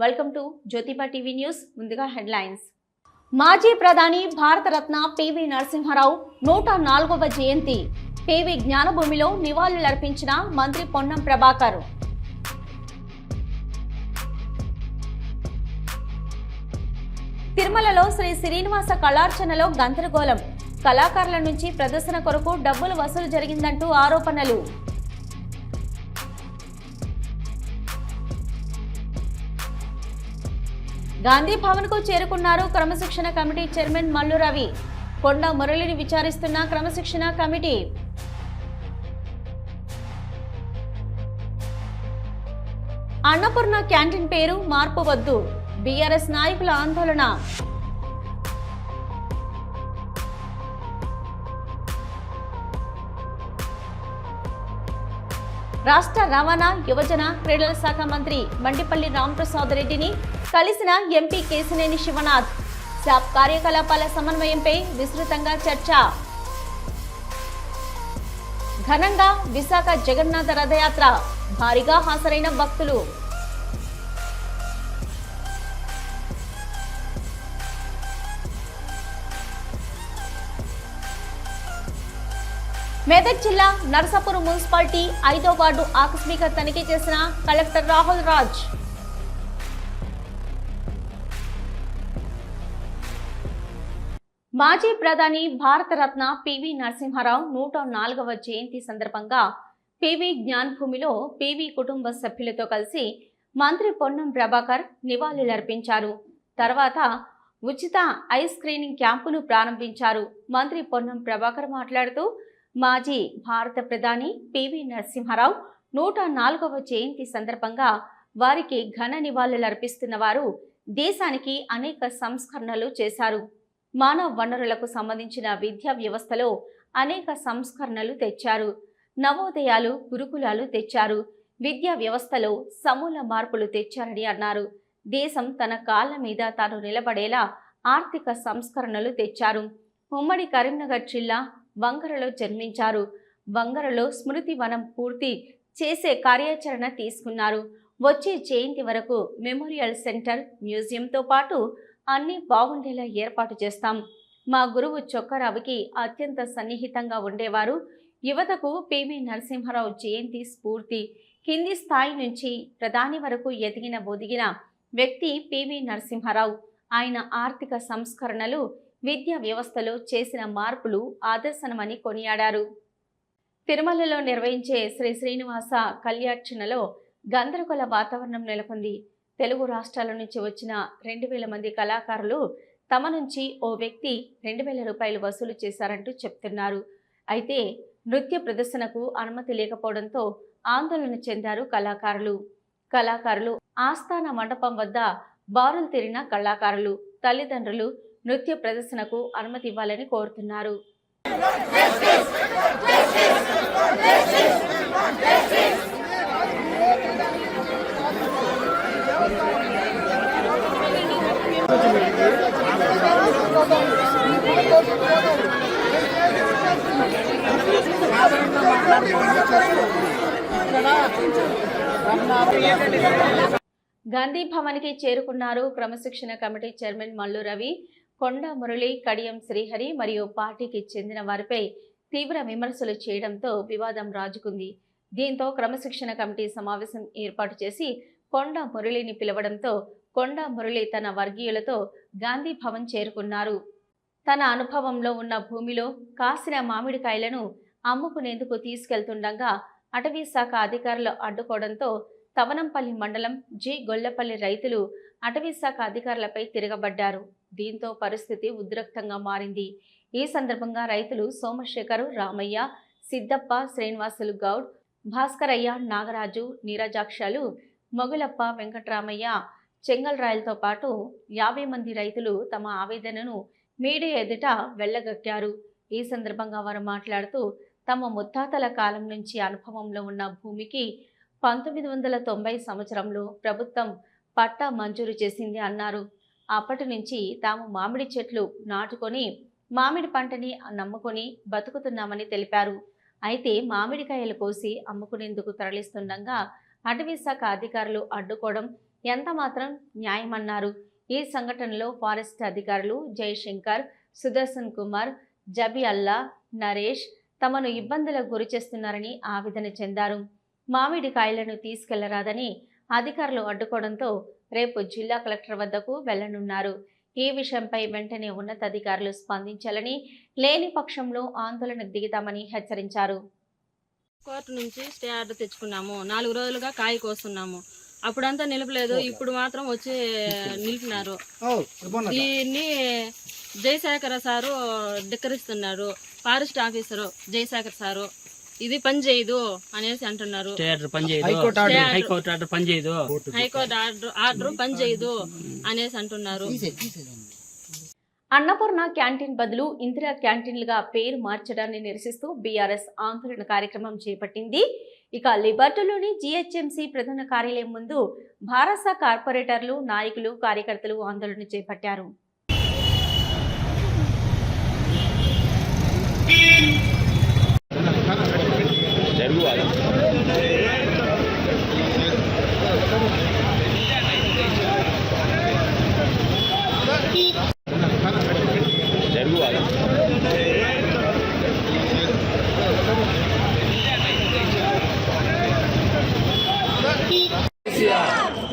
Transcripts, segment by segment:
Welcome to Jyotiba TV news. ముందుగా headlines. మాజీ ప్రధాని భారతరత్న పివి నరసింహారావు 104వ జయంతి. పివి జ్ఞానభూమిలో నివాళులర్పించిన మంత్రి పొన్నం ప్రభాకర్. తిరుమలలో శ్రీ శ్రీనివాస కళార్చనలో గందరగోళం. కళాకారుల నుంచి ప్రదర్శన కొరకు డబ్బులు వసూలు జరిగిందంటూ ఆరోపణలు. గాంధీ భవన్ కు చేరుకున్నారు క్రమశిక్షణ కమిటీ చైర్మన్ మల్లు రవి. కొండ మురళిని విచారిస్తున్న క్రమశిక్షణ కమిటీ. అన్నపూర్ణ క్యాంటీన్ పేరు మార్పు వద్దు. బీఆర్ఎస్ నాయకుల ఆందోళన. రాష్ట్ర రవాణా యువజన క్రీడల శాఖ మంత్రి మండిపల్లి రాంప్రసాద్ రెడ్డిని కలిసిన ఎంపీ కేశినేని శివనాథ్. శాప్ కార్యకలాపాల సమన్వయంపై విస్తృతంగా చర్చ. ఘనంగా విశాఖ జగన్నాథ రథయాత్ర. భారీగా హాజరైన భక్తులు. మెదక్ జిల్లా నర్సాపూర్ మున్సిపాలిటీ 5వ వార్డు ఆకస్మిక తనిఖీ చేసిన కలెక్టర్ రాహుల్ రాజ్. మాజీ ప్రధాని భారతరత్న పివి నరసింహారావు 104వ జయంతి సందర్భంగా పివి జ్ఞానభూమిలో పివి కుటుంబ సభ్యులతో కలిసి మంత్రి పొన్నం ప్రభాకర్ నివాళులర్పించారు. తర్వాత ఉచిత ఐ స్క్రీనింగ్ క్యాంపును ప్రారంభించారు. మంత్రి పొన్నం ప్రభాకర్ మాట్లాడుతూ మాజీ భారత ప్రధాని పివి నరసింహారావు 104వ జయంతి సందర్భంగా వారికి ఘన నివాళులర్పిస్తున్న వారు దేశానికి అనేక సంస్కరణలు చేశారు. మానవ వనరులకు సంబంధించిన విద్యా వ్యవస్థలో అనేక సంస్కరణలు తెచ్చారు. నవోదయాలు, గురుకులాలు తెచ్చారు. విద్యా వ్యవస్థలో సమూల మార్పులు తెచ్చారని అన్నారు. దేశం తన కాళ్ల మీద తాను నిలబడేలా ఆర్థిక సంస్కరణలు తెచ్చారు. ఉమ్మడి కరీంనగర్ జిల్లా వంగరలో జన్మించారు. వంగరలో స్మృతి వనం పూర్తి చేసే కార్యాచరణ తీసుకున్నారు. వచ్చే జయంతి వరకు మెమోరియల్ సెంటర్, మ్యూజియంతో పాటు అన్ని బాగుండేలా ఏర్పాటు చేస్తాం. మా గురువు చొక్కరావుకి అత్యంత సన్నిహితంగా ఉండేవారు. యువతకు పివి నరసింహారావు జయంతి స్ఫూర్తి. కింది స్థాయి నుంచి ప్రధాని వరకు ఒదిగిన వ్యక్తి పివి నరసింహారావు. ఆయన ఆర్థిక సంస్కరణలు, విద్యా వ్యవస్థలో చేసిన మార్పులు ఆదర్శనమని కొనియాడారు. తిరుమలలో నిర్వహించే శ్రీ శ్రీనివాస కళ్యార్చనలో గందరగోళ వాతావరణం నెలకొంది. తెలుగు రాష్ట్రాల నుంచి వచ్చిన 2000 మంది కళాకారులు తమ నుంచి ఓ వ్యక్తి 2000 రూపాయలు వసూలు చేశారంటూ చెప్తున్నారు. అయితే నృత్య ప్రదర్శనకు అనుమతి లేకపోవడంతో ఆందోళన చెందారు కళాకారులు. ఆస్థాన మండపం వద్ద బారులు తీరిన కళాకారులు, తల్లిదండ్రులు నృత్య ప్రదర్శనకు అనుమతి ఇవ్వాలని కోరుతున్నారు. గాంధీ భవన్కి చేరుకున్నారు క్రమశిక్షణ కమిటీ చైర్మన్ మల్లు రవి. కొండ మురళి, కడియం శ్రీహరి మరియు పార్టీకి చెందిన వారిపై తీవ్ర విమర్శలు చేయడంతో వివాదం రాజుకుంది. దీంతో క్రమశిక్షణ కమిటీ సమావేశం ఏర్పాటు చేసి కొండ మురళిని పిలవడంతో కొండ మురళి తన వర్గీయులతో గాంధీ భవన్ చేరుకున్నారు. తన అనుభవంలో ఉన్న భూమిలో కాసిన మామిడికాయలను అమ్ముకునేందుకు తీసుకెళ్తుండగా అటవీ శాఖ అధికారులు అడ్డుకోవడంతో తవనంపల్లి మండలం జి గొల్లపల్లి రైతులు అటవీ శాఖ అధికారులపై తిరగబడ్డారు. దీంతో పరిస్థితి ఉద్రిక్తంగా మారింది. ఈ సందర్భంగా రైతులు సోమశేఖరు, రామయ్య, సిద్దప్ప, శ్రీనివాసులు గౌడ్, భాస్కరయ్య, నాగరాజు, నీరజాక్షలు, మొగులప్ప, వెంకటరామయ్య, చెంగల్రాయలతో పాటు 50 మంది రైతులు తమ ఆవేదనను మీడియా ఎదుట వెళ్లగక్కారు. ఈ సందర్భంగా వారు మాట్లాడుతూ తమ ముత్తాతల కాలం నుంచి అనుభవంలో ఉన్న భూమికి 1990 సంవత్సరంలో ప్రభుత్వం పట్టా మంజూరు చేసింది అన్నారు. అప్పటి నుంచి తాము మామిడి చెట్లు నాటుకొని మామిడి పంటని నమ్ముకొని బతుకుతున్నామని తెలిపారు. అయితే మామిడికాయలు కోసి అమ్ముకునేందుకు తరలిస్తుండగా అటవీ శాఖ అధికారులు అడ్డుకోవడం, ఎంత మాత్రం న్యాయమన్నారు. ఈ సంఘటనలో ఫారెస్ట్ అధికారులు జయశంకర్, సుదర్శన్ కుమార్, జబి అల్లా, నరేష్ తమను ఇబ్బందులకు గురి చేస్తున్నారని ఆవేదన చెందారు. మామిడి కాయలను తీసుకెళ్లరాదని అధికారులు అడ్డుకోవడంతో రేపు జిల్లా కలెక్టర్ వద్దకు వెళ్లనున్నారు. ఈ విషయంపై వెంటనే ఉన్నతాధికారులు స్పందించాలని, లేని పక్షంలో ఆందోళనకు దిగుతామని హెచ్చరించారు. కోర్టు నుంచి స్టే ఆర్డర్ తెచ్చుకున్నాము. 4 రోజులుగా కాయ కోస్తున్నాము. అప్పుడంతా నిలపలేదు, ఇప్పుడు మాత్రం వచ్చి నిలిపినారు. దీన్ని జయశేఖర సారు ధిక్కరిస్తున్నారు. ఫారెస్ట్ ఆఫీసరు జయశేఖర్ సారు ఇది పని చేయదు అనేసి అంటున్నారు. హైకోర్టు ఆర్డర్ పని చేయదు అనేసి అంటున్నారు. అన్నపూర్ణ క్యాంటీన్ బదులు ఇందిరా క్యాంటీన్లుగా పేరు మార్చడాన్ని నిరసిస్తూ బీఆర్ఎస్ ఆందోళన కార్యక్రమం చేపట్టింది. ఇక లిబర్టీలోని జీహెచ్ఎంసీ ప్రధాన కార్యాలయం ముందు భారస కార్పొరేటర్లు, నాయకులు, కార్యకర్తలు ఆందోళన చేపట్టారు.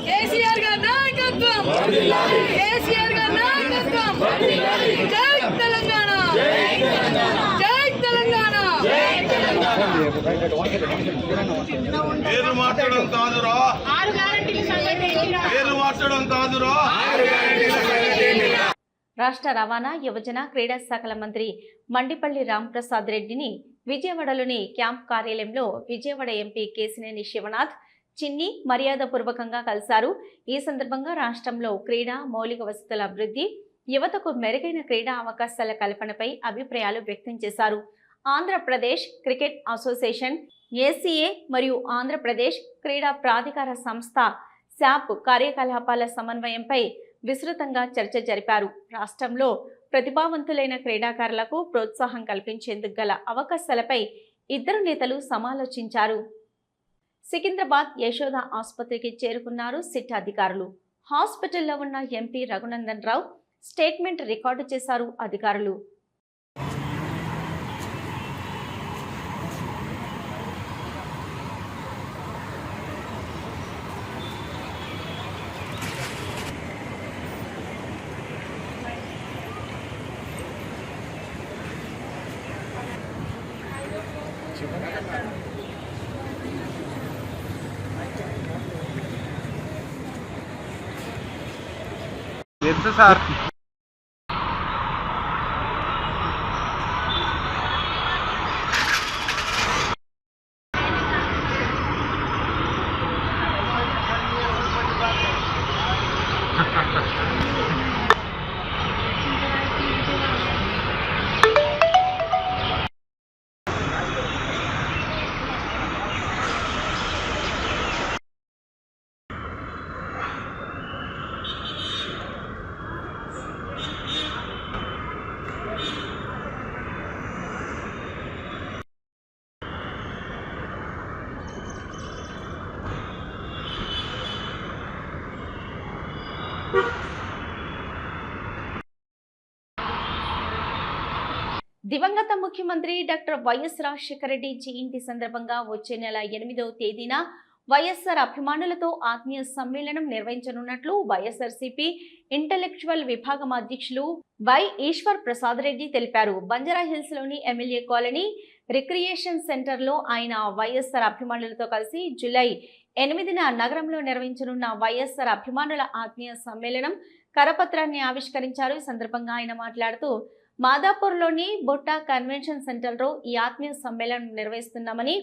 కేసీఆర్ గారి నాయకత్వం, కేసీఆర్ గారి నాయకత్వం, జై తెలంగాణ, జై తెలంగాణ. పేరు మార్చడం కాదురా, పేరు మార్చడం కాదురా. రాష్ట్ర రవాణా, యువజన, క్రీడా శాఖల మంత్రి మండిపల్లి రాంప్రసాద్ రెడ్డిని విజయవాడలోని క్యాంప్ కార్యాలయంలో విజయవాడ ఎంపీ కేసినేని శివనాథ్ చిన్ని మర్యాదపూర్వకంగా కలిశారు. ఈ సందర్భంగా రాష్ట్రంలో క్రీడా మౌలిక వసతుల అభివృద్ధి, యువతకు మెరుగైన క్రీడా అవకాశాల కల్పనపై అభిప్రాయాలు వ్యక్తం చేశారు. ఆంధ్రప్రదేశ్ క్రికెట్ అసోసియేషన్, ఏసీఏ మరియు ఆంధ్రప్రదేశ్ క్రీడా ప్రాధికార సంస్థ శాప్ కార్యకలాపాల సమన్వయంపై విస్తృతంగా చర్చ జరిపారు. రాష్ట్రంలో ప్రతిభావంతులైన క్రీడాకారులకు ప్రోత్సాహం కల్పించేందుకు గల అవకాశాలపై ఇద్దరు నేతలు సమాలోచించారు. సికింద్రాబాద్ యశోద ఆసుపత్రికి చేరుకున్నారు సిట్ అధికారులు. హాస్పిటల్లో ఉన్న MP Raghunandan Rao statement record చేశారు అధికారులు. ఎంత సార్? దివంగత ముఖ్యమంత్రి డాక్టర్ వైఎస్ రాజశేఖర రెడ్డి జయంతి సందర్భంగా వచ్చే నెల 8వ తేదీన వైఎస్ఆర్ అభిమానులతో ఆత్మీయ సమ్మేళనం నిర్వహించనున్నట్లు వైఎస్ఆర్సీపీ ఇంటెలెక్చువల్ విభాగం అధ్యక్షులు వై ఈశ్వర్ ప్రసాద్ రెడ్డి తెలిపారు. బంజారాహిల్స్ లోని ఎమ్మెల్యే కాలనీ రిక్రియేషన్ సెంటర్ లో ఆయన వైఎస్ఆర్ అభిమానులతో కలిసి జూలై 8న నగరంలో నిర్వహించనున్న వైఎస్ఆర్ అభిమానుల ఆత్మీయ సమ్మేళనం కరపత్రాన్ని ఆవిష్కరించారు. ఈ సందర్భంగా ఆయన మాట్లాడుతూ మాదాపూర్లోని బొట్టా కన్వెన్షన్ సెంటర్లో ఈ ఆత్మీయ సమ్మేళనం నిర్వహిస్తున్నామని,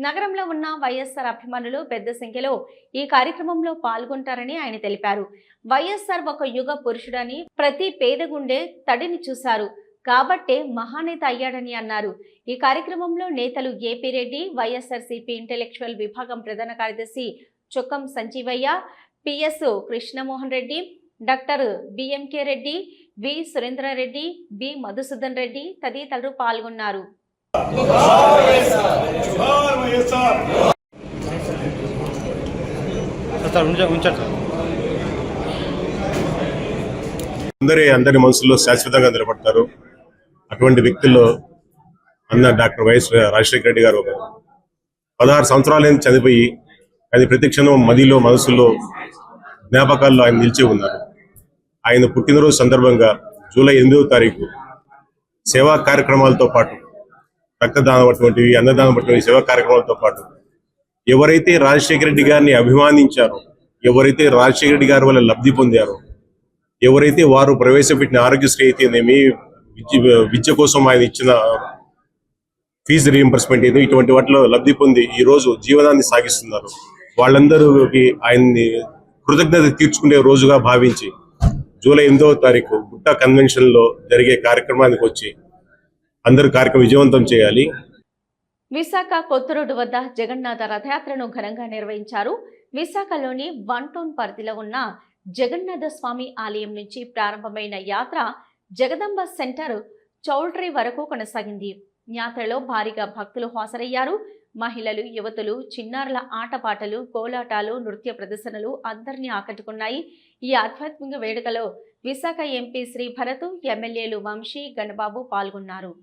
నగరంలో ఉన్న వైఎస్ఆర్ అభిమానులు పెద్ద సంఖ్యలో ఈ కార్యక్రమంలో పాల్గొంటారని ఆయన తెలిపారు. వైఎస్ఆర్ ఒక యుగ పురుషుడని, ప్రతి పేద గుండె తడిని చూశారు కాబట్టే మహానేత అయ్యాడని అన్నారు. ఈ కార్యక్రమంలో నేతలు ఏపీ రెడ్డి, వైఎస్ఆర్సీపీ ఇంటెలెక్చువల్ విభాగం ప్రధాన కార్యదర్శి Chokkam Sanjeevaiah, P S Krishnamohan Reddy, doctor B M K Reddy, V Surendra Reddy, B Madhusudan Reddy తదితరులు పాల్గొన్నారు. ఉంచారు. అందరి మనసుల్లో శాశ్వతంగా నిలబడతారు. అటువంటి వ్యక్తుల్లో అన్న డాక్టర్ వైఎస్ రాజశేఖర రెడ్డి గారు ఒకరు. 16 సంవత్సరాలైంది చనిపోయి, అది ప్రతి క్షణం మదిలో మనసులో జ్ఞాపకాల్లో ఆయన నిలిచి ఉన్నారు. ఆయన పుట్టినరోజు సందర్భంగా జూలై 8వ తారీఖు సేవా కార్యక్రమాలతో పాటు రక్తదానం అటువంటివి, అన్నదానం అటువంటివి సేవా కార్యక్రమాలతో పాటు ఎవరైతే రాజశేఖర రెడ్డి గారిని అభిమానించారో, ఎవరైతే రాజశేఖర రెడ్డి గారి వల్ల లబ్ధి పొందారో, ఎవరైతే వారు ప్రవేశపెట్టిన ఆరోగ్యశ్రీ అయితేనేమి, విద్య కోసం ఆయన ఇచ్చిన ఫీజు రీయింబర్స్మెంట్ అయితే ఇటువంటి వాటిలో లబ్ధి పొంది ఈ రోజు జీవనాన్ని సాగిస్తున్నారు. వాళ్ళందరికీ ఆయన్ని కృతజ్ఞత తీర్చుకునే రోజుగా భావించి జూలై 8వ తారీఖు గుట్ట కన్వెన్షన్ లో జరిగే కార్యక్రమానికి వచ్చి అందరూ కార్యక్రమం విజయవంతం చేయాలి. విశాఖ కొత్త రోడ్డు వద్ద జగన్నాథ రథయాత్రను ఘనంగా నిర్వహించారు. విశాఖలోని 1 టౌన్ పరిధిలో ఉన్న జగన్నాథ స్వామి ఆలయం నుంచి ప్రారంభమైన యాత్ర జగదంబ సెంటర్ చౌల్ట్రీ వరకు కొనసాగింది. యాత్రలో భారీగా భక్తులు హాజరయ్యారు. మహిళలు, యువతులు, చిన్నారుల ఆటపాటలు, కోలాటాలు, నృత్య ప్రదర్శనలు అందరినీ ఆకట్టుకున్నాయి. ఈ ఆధ్యాత్మిక వేడుకలో విశాఖ ఎంపీ శ్రీ భరత్, ఎమ్మెల్యేలు వంశీ, గణబాబు పాల్గొన్నారు.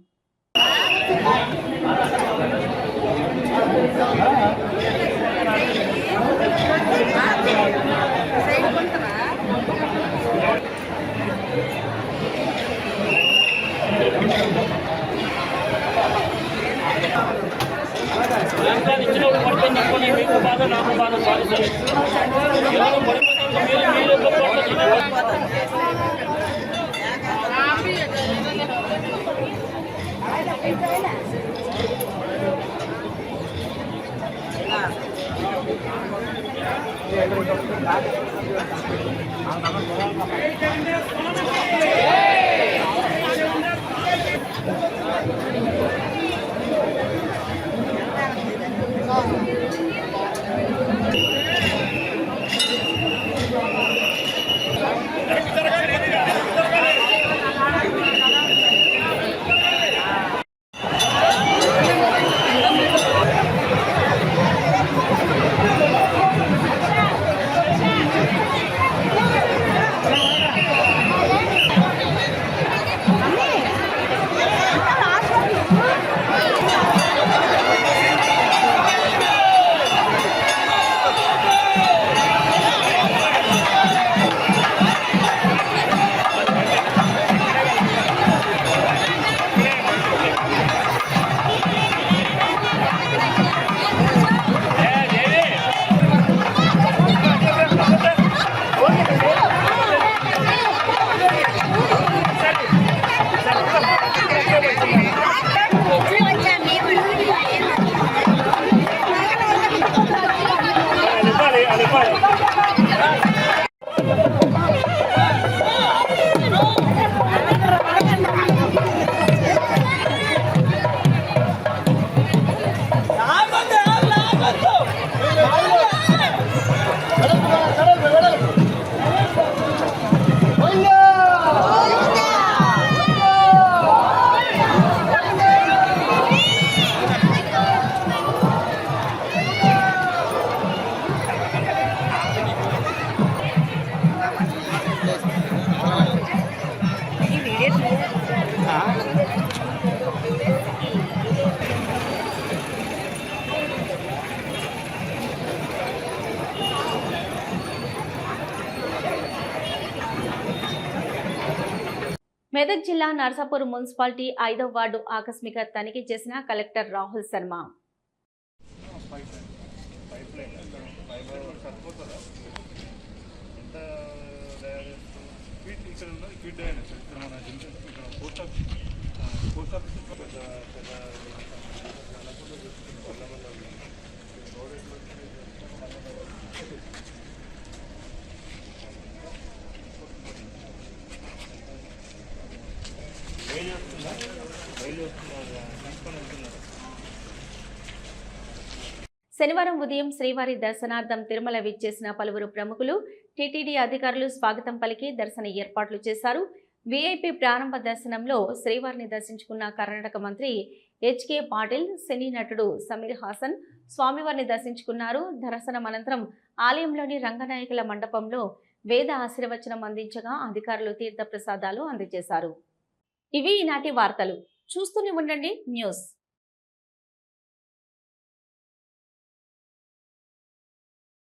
మెదక్ జిల్లా నర్సాపూర్ మున్సిపాలిటీ 5వ వార్డు ఆకస్మిక తనిఖీ చేసిన కలెక్టర్ రాహుల్ శర్మ. శనివారం ఉదయం శ్రీవారి దర్శనార్థం తిరుమల విచ్చేసిన పలువురు ప్రముఖులు, టీటీడీ అధికారులు స్వాగతం పలికి దర్శన ఏర్పాట్లు చేశారు. వీఐపీ ప్రారంభ దర్శనంలో శ్రీవారిని దర్శించుకున్న కర్ణాటక మంత్రి హెచ్కే పాటిల్, సినీ నటుడు సమీర్ హాసన్ స్వామివారిని దర్శించుకున్నారు. దర్శనం అనంతరం ఆలయంలోని రంగనాయకుల మండపంలో వేద ఆశీర్వచనం అందించగా అధికారులు తీర్థ ప్రసాదాలు అందజేశారు. ఇవి ఈనాటి వార్తలు. చూస్తూనే ఉండండి న్యూస్.